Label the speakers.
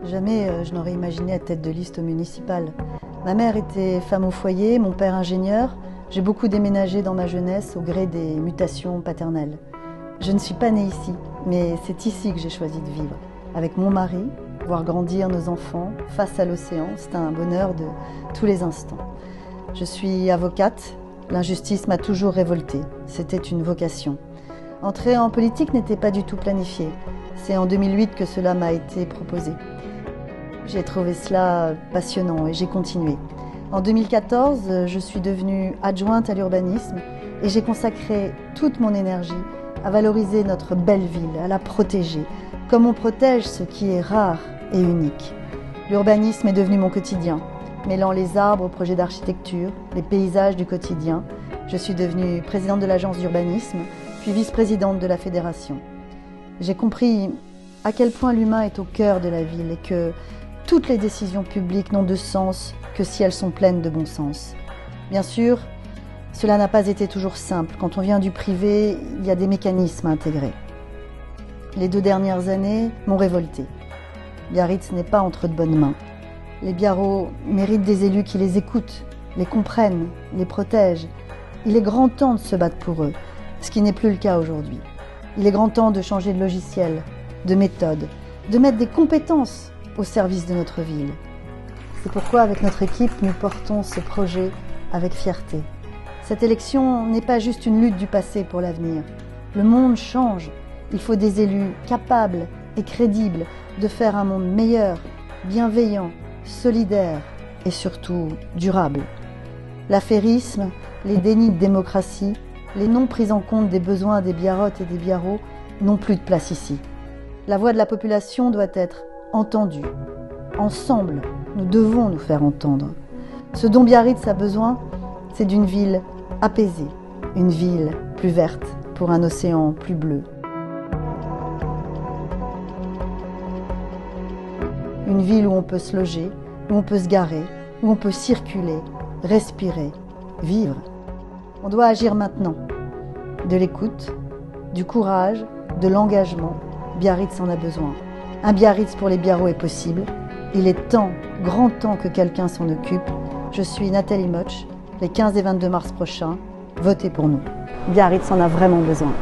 Speaker 1: Jamais je n'aurais imaginé être tête de liste municipale. Ma mère était femme au foyer, mon père ingénieur. J'ai beaucoup déménagé dans ma jeunesse au gré des mutations paternelles. Je ne suis pas née ici, mais c'est ici que j'ai choisi de vivre. Avec mon mari, voir grandir nos enfants face à l'océan, c'est un bonheur de tous les instants. Je suis avocate, l'injustice m'a toujours révoltée, c'était une vocation. Entrer en politique n'était pas du tout planifié. C'est en 2008 que cela m'a été proposé. J'ai trouvé cela passionnant et j'ai continué. En 2014, je suis devenue adjointe à l'urbanisme et j'ai consacré toute mon énergie à valoriser notre belle ville, à la protéger, comme on protège ce qui est rare et unique. L'urbanisme est devenu mon quotidien. Mêlant les arbres aux projets d'architecture, les paysages du quotidien, je suis devenue présidente de l'agence d'urbanisme, puis vice-présidente de la fédération. J'ai compris à quel point l'humain est au cœur de la ville et que toutes les décisions publiques n'ont de sens que si elles sont pleines de bon sens. Bien sûr, cela n'a pas été toujours simple. Quand on vient du privé, il y a des mécanismes à intégrer. Les 2 dernières années m'ont révoltée. Biarritz n'est pas entre de bonnes mains. Les Biarros méritent des élus qui les écoutent, les comprennent, les protègent. Il est grand temps de se battre pour eux, ce qui n'est plus le cas aujourd'hui. Il est grand temps de changer de logiciel, de méthode, de mettre des compétences au service de notre ville. C'est pourquoi, avec notre équipe, nous portons ce projet avec fierté. Cette élection n'est pas juste une lutte du passé pour l'avenir. Le monde change. Il faut des élus capables et crédibles de faire un monde meilleur, bienveillant, solidaire et surtout durable. L'affairisme, les dénis de démocratie, les non prises en compte des besoins des Biarrotes et des Biarros n'ont plus de place ici. La voix de la population doit être entendue. Ensemble, nous devons nous faire entendre. Ce dont Biarritz a besoin, c'est d'une ville apaisée, une ville plus verte pour un océan plus bleu. Une ville où on peut se loger, où on peut se garer, où on peut circuler, respirer, vivre. On doit agir maintenant. De l'écoute, du courage, de l'engagement. Biarritz en a besoin. Un Biarritz pour les Biarros est possible. Il est temps, grand temps que quelqu'un s'en occupe. Je suis Nathalie Moch. Les 15 et 22 mars prochains, votez pour nous. Biarritz en a vraiment besoin.